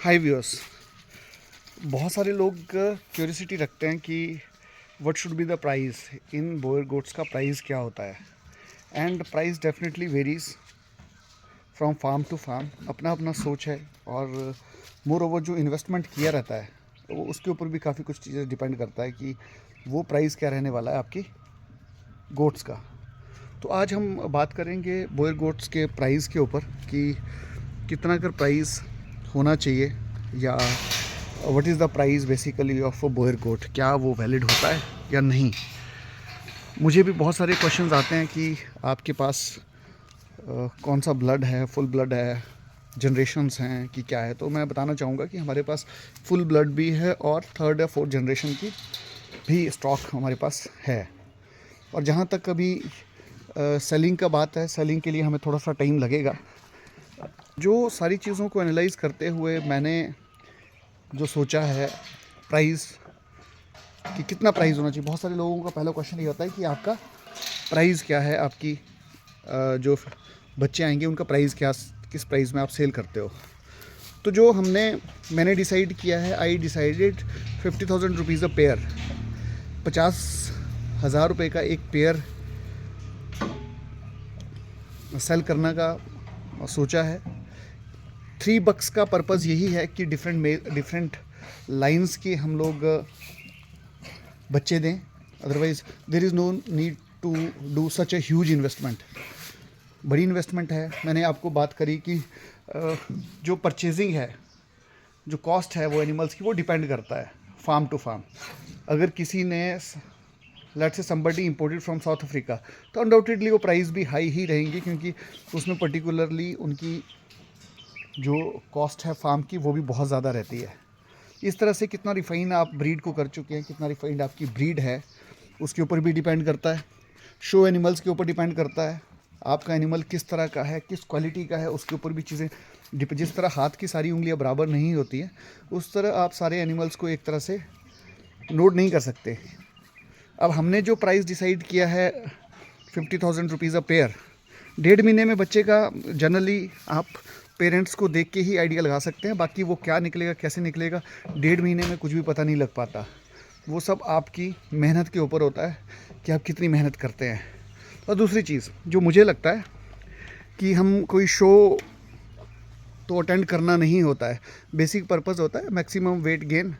हाय viewers. बहुत सारे लोग क्यूरियोसिटी रखते हैं कि what should be the price in boer goats का प्राइस क्या होता है। And price definitely varies from farm to farm. अपना अपना सोच है और मोर ओवर जो इन्वेस्टमेंट किया रहता है वो उसके ऊपर भी काफ़ी कुछ चीज़ें डिपेंड करता है कि वो प्राइस क्या रहने वाला है आपकी गोट्स का। तो आज हम बात करेंगे बोयर गोट्स के प्राइस के ऊपर कि कितना कर प्राइस होना चाहिए या what is the price basically of a boer goat, क्या वो वैलिड होता है या नहीं। मुझे भी बहुत सारे क्वेश्चंस आते हैं कि आपके पास कौन सा ब्लड है, फुल ब्लड है, जनरेशन्स हैं कि क्या है। तो मैं बताना चाहूँगा कि हमारे पास फुल ब्लड भी है और थर्ड या फोर्थ जनरेशन की भी स्टॉक हमारे पास है। और जहाँ तक अभी सेलिंग का बात है, सेलिंग के लिए हमें थोड़ा सा टाइम लगेगा। जो सारी चीज़ों को एनालाइज करते हुए मैंने जो सोचा है प्राइस कि कितना प्राइस होना चाहिए। बहुत सारे लोगों का पहला क्वेश्चन ये होता है कि आपका प्राइस क्या है, आपकी जो बच्चे आएंगे उनका प्राइस क्या, किस प्राइस में आप सेल करते हो। तो जो मैंने डिसाइड किया है, I decided 50,000 rupees a pair, 50,000 रुपये का एक पेयर सेल करने का सोचा है। $3 का पर्पज़ यही है कि डिफरेंट लाइंस के हम लोग बच्चे दें। Otherwise there is no need to do such a huge investment. बड़ी इन्वेस्टमेंट है। मैंने आपको बात करी कि जो परचेजिंग है, जो कॉस्ट है वो एनिमल्स की, वो डिपेंड करता है फार्म टू फार्म। अगर किसी ने let's say somebody imported from south Africa, तो अनडाउटेडली वो प्राइस भी हाई ही रहेंगी, क्योंकि उसमें पर्टिकुलरली उनकी जो कॉस्ट है फार्म की वो भी बहुत ज़्यादा रहती है। इस तरह से कितना रिफ़ाइन आप ब्रीड को कर चुके हैं, कितना रिफ़ाइंड आपकी ब्रीड है, उसके ऊपर भी डिपेंड करता है। शो एनिमल्स के ऊपर डिपेंड करता है, आपका एनिमल किस तरह का है, किस क्वालिटी का है, उसके ऊपर भी चीज़ें जिस तरह हाथ की सारी उंगलियां बराबर नहीं होती हैं, उस तरह आप सारे एनिमल्स को एक तरह से नोट नहीं कर सकते। अब हमने जो प्राइस डिसाइड किया है 50,000 रुपीज़ अ पेयर, 1.5 महीने में बच्चे का जनरली आप पेरेंट्स को देख के ही आइडिया लगा सकते हैं। बाकी वो क्या निकलेगा, कैसे निकलेगा, 1.5 महीने में कुछ भी पता नहीं लग पाता। वो सब आपकी मेहनत के ऊपर होता है कि आप कितनी मेहनत करते हैं। और दूसरी चीज़ जो मुझे लगता है कि हम कोई शो तो अटेंड करना नहीं होता है। बेसिक पर्पस होता है मैक्सिमम वेट गेन,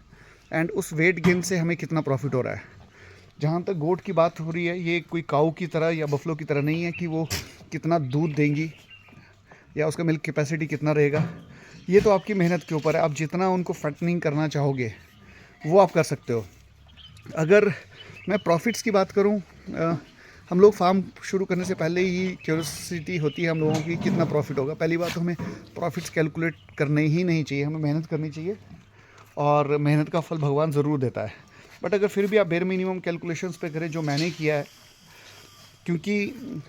एंड उस वेट गेन से हमें कितना प्रॉफिट हो रहा है। जहाँ तक गोट की बात हो रही है, ये कोई काऊ की तरह या बफलो की तरह नहीं है कि वो कितना दूध देंगी या उसका मिल्क कैपेसिटी कितना रहेगा। ये तो आपकी मेहनत के ऊपर है। आप जितना उनको फैटनिंग करना चाहोगे वो आप कर सकते हो। अगर मैं प्रॉफिट्स की बात करूं, हम लोग फार्म शुरू करने से पहले ही क्यूरियोसिटी होती है हम लोगों की कितना प्रॉफिट होगा। पहली बात तो हमें प्रॉफिट्स कैलकुलेट करने ही नहीं चाहिए, हमें मेहनत करनी चाहिए और मेहनत का फल भगवान ज़रूर देता है। बट अगर फिर भी आप बेर मिनिमम कैलकुलेशंस पे करें जो मैंने किया है, क्योंकि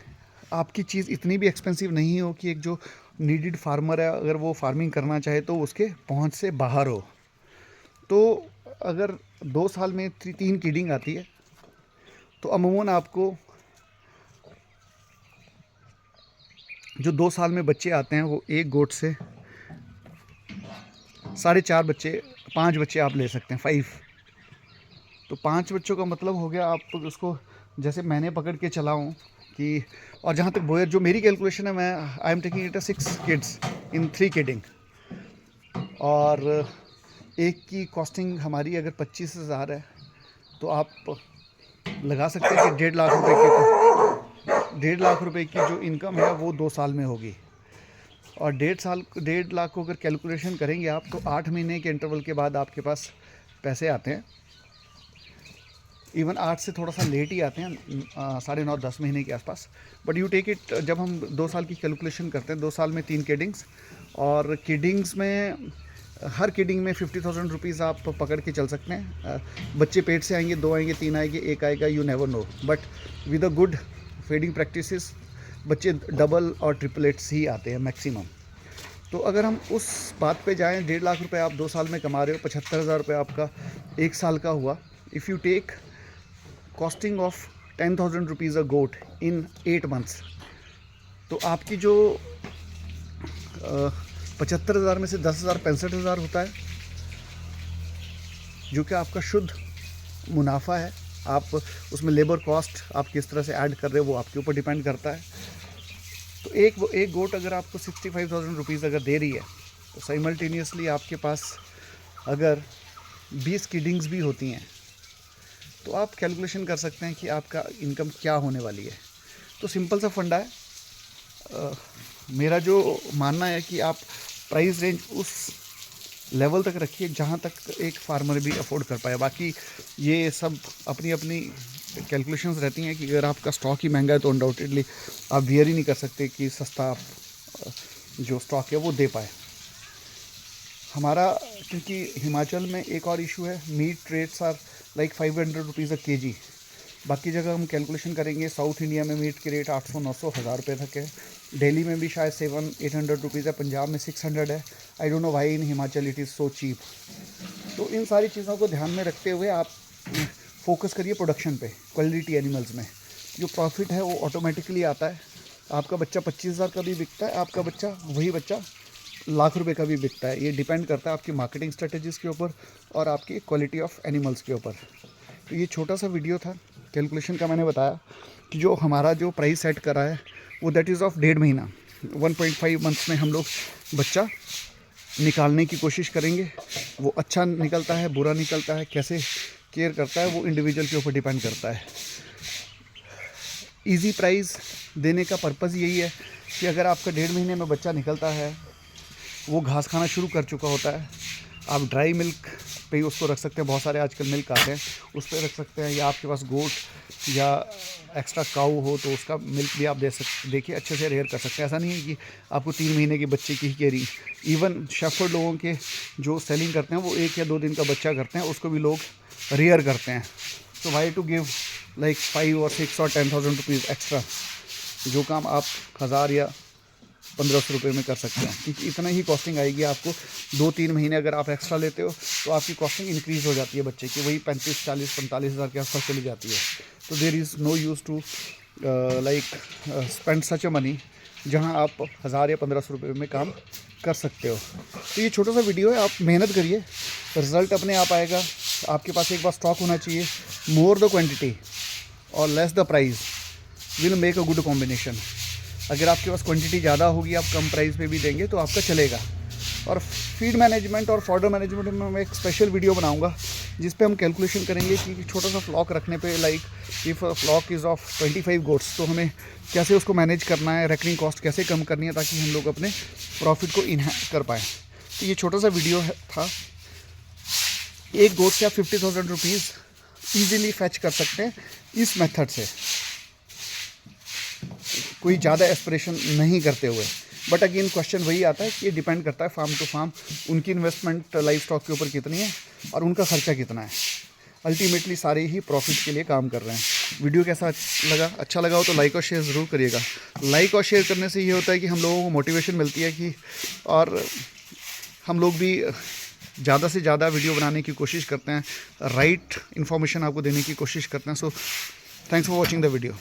आपकी चीज़ इतनी भी एक्सपेंसिव नहीं हो कि एक जो नीडेड फार्मर है अगर वो फार्मिंग करना चाहे तो उसके पहुंच से बाहर हो। तो अगर 2 साल में 3 किडिंग आती है तो अमूमन आपको जो 2 साल में बच्चे आते हैं वो एक गोट से 4.5 बच्चे, 5 बच्चे आप ले सकते हैं, 5। तो 5 बच्चों का मतलब हो गया आप उसको जैसे मैंने पकड़ के चलाऊँ कि, और जहाँ तक बोयर जो मेरी कैलकुलेशन है, मैं I am taking it 6 kids in 3 kidding. और एक की कॉस्टिंग हमारी अगर 25,000 है तो आप लगा सकते हैं कि 1.5 लाख रुपए की जो इनकम है वो 2 साल में होगी। और 1.5 लाख को अगर कैलकुलेशन करेंगे आप तो 8 महीने के इंटरवल के बाद आपके पास पैसे आते हैं। इवन 8 से थोड़ा सा लेट ही आते हैं, 9.5-10 महीने के आसपास। बट यू टेक इट, जब हम 2 साल की कैलकुलेशन करते हैं, 2 साल में 3 किडिंग्स, और किडिंग्स में हर किडिंग में 50,000 रुपीज़ आप पकड़ के चल सकते हैं। बच्चे पेट से आएंगे, 2 आएंगे, 3 आएंगे, 1 आएगा, you never know. But with a good feeding practices बच्चे डबल और ट्रिपलेट्स ही आते हैं मैक्सिमम। तो अगर हम उस बात पे जाएं, 1.5 लाख रुपए आप 2 साल में कमा रहे हो, 75,000 रुपये आपका 1 साल का हुआ। If you take costing of 10,000 rupees a goat in 8 months, तो आपकी जो 75,000 में से 10,000 65,000 होता है, जो कि आपका शुद्ध मुनाफा है। आप उसमें लेबर कॉस्ट आप किस तरह से ऐड कर रहे हो वो आपके ऊपर डिपेंड करता है। तो एक गोट अगर आपको 65,000 रुपीज़ अगर दे रही है, तो साइमल्टेनियसली आपके पास अगर 20 किडिंग्स भी होती हैं, तो आप कैलकुलेशन कर सकते हैं कि आपका इनकम क्या होने वाली है। तो सिंपल सा फंडा है। मेरा जो मानना है कि आप प्राइस रेंज उस लेवल तक रखिए जहाँ तक एक फार्मर भी अफोर्ड कर पाए। बाकी ये सब अपनी अपनी कैलकुलेशंस रहती हैं कि अगर आपका स्टॉक ही महंगा है तो अनडाउटेडली आप वियर ही नहीं कर सकते कि सस्ता आप जो स्टॉक है वो दे पाए। हमारा क्योंकि हिमाचल में एक और इशू है, meat rates are like 500 rupees a kg. बाकी जगह हम कैलकुलेशन करेंगे, साउथ इंडिया में मीट के रेट 800-900 हज़ार रुपये तक है। दिल्ली में भी शायद 700-800 रुपीज़ है, पंजाब में 600 है। I don't know why in Himachal it is so cheap. तो इन सारी चीज़ों को ध्यान में रखते हुए आप फोकस करिए प्रोडक्शन पे, क्वालिटी एनिमल्स में। जो प्रॉफिट है वो ऑटोमेटिकली आता है। आपका बच्चा 25,000 का भी बिकता है, आपका बच्चा वही बच्चा लाख रुपए का भी बिकता है। ये डिपेंड करता है आपकी मार्केटिंग स्ट्रेटजीज़ के ऊपर और आपकी क्वालिटी ऑफ एनिमल्स के ऊपर। तो ये छोटा सा वीडियो था कैलकुलेशन का। मैंने बताया कि जो हमारा जो प्राइस सेट करा है वो दैट इज़ ऑफ 1.5 महीना, 1.5 मंथ्स में हम लोग बच्चा निकालने की कोशिश करेंगे। वो अच्छा निकलता है, बुरा निकलता है, कैसे केयर करता है वो इंडिविजुअल के ऊपर डिपेंड करता है। इजी प्राइस देने का पर्पज़ यही है कि अगर आपका 1.5 महीने में बच्चा निकलता है, वो घास खाना शुरू कर चुका होता है, आप ड्राई मिल्क पे ही उसको रख सकते हैं। बहुत सारे आजकल मिल्क आते हैं, उस पर रख सकते हैं। या आपके पास गोट या एक्स्ट्रा काऊ हो तो उसका मिल्क भी आप देखिए अच्छे से रेयर कर सकते हैं। ऐसा नहीं है कि आपको 3 महीने के बच्चे की ही केयरिंग, इवन शेफर्ड लोगों के जो सेलिंग करते हैं वो 1 या 2 दिन का बच्चा करते हैं, उसको भी लोग रेयर करते हैं। तो वाई टू गिव लाइक 5 और 6 और 10,000 रुपीज़ एक्स्ट्रा, जो काम आप 1,000 या 1,500 रुपये में कर सकते हैं। क्योंकि इतना ही कॉस्टिंग आएगी आपको। 2-3 महीने अगर आप एक्स्ट्रा लेते हो तो आपकी कॉस्टिंग इंक्रीज़ हो जाती है बच्चे की, वही 35, 40, 45 हज़ार के आसपास चली जाती है। तो there is no use to like spend such a money जहां आप 1,000 या 1,500 रुपये में काम कर सकते हो। तो ये छोटा सा वीडियो है, आप मेहनत करिए, रिज़ल्ट अपने आप आएगा। आपके पास एक बार स्टॉक होना चाहिए। मोर द क्वान्टिटी और less the price will make a good combination. अगर आपके पास क्वांटिटी ज़्यादा होगी, आप कम प्राइस पे भी देंगे तो आपका चलेगा। और फीड मैनेजमेंट और फॉर्डर मैनेजमेंट में मैं एक स्पेशल वीडियो बनाऊंगा जिस पे हम कैलकुलेशन करेंगे कि छोटा सा फ्लॉक रखने पे, like if flock is of 25 goats, तो हमें कैसे उसको मैनेज करना है, रेकरिंग कॉस्ट कैसे कम करनी है ताकि हम लोग अपने प्रॉफिट को इन्हांस कर पाएँ। तो ये छोटा सा वीडियो था। एक गोट से आप 50,000 रुपीज़ ईजिली फैच कर सकते हैं इस मेथड से, कोई ज़्यादा एस्पिरेशन नहीं करते हुए। बट अगेन क्वेश्चन वही आता है कि ये डिपेंड करता है फार्म टू फार्म, उनकी इन्वेस्टमेंट लाइफ स्टॉक के ऊपर कितनी है और उनका खर्चा कितना है। अल्टीमेटली सारे ही प्रॉफिट के लिए काम कर रहे हैं। वीडियो कैसा लगा? अच्छा लगा हो तो लाइक और शेयर ज़रूर करिएगा। लाइक और शेयर करने से ये होता है कि हम लोगों को मोटिवेशन मिलती है कि और हम लोग भी ज़्यादा से ज़्यादा वीडियो बनाने की कोशिश करते हैं, राइट इन्फॉर्मेशन आपको देने की कोशिश करते हैं। So thanks for watching the video.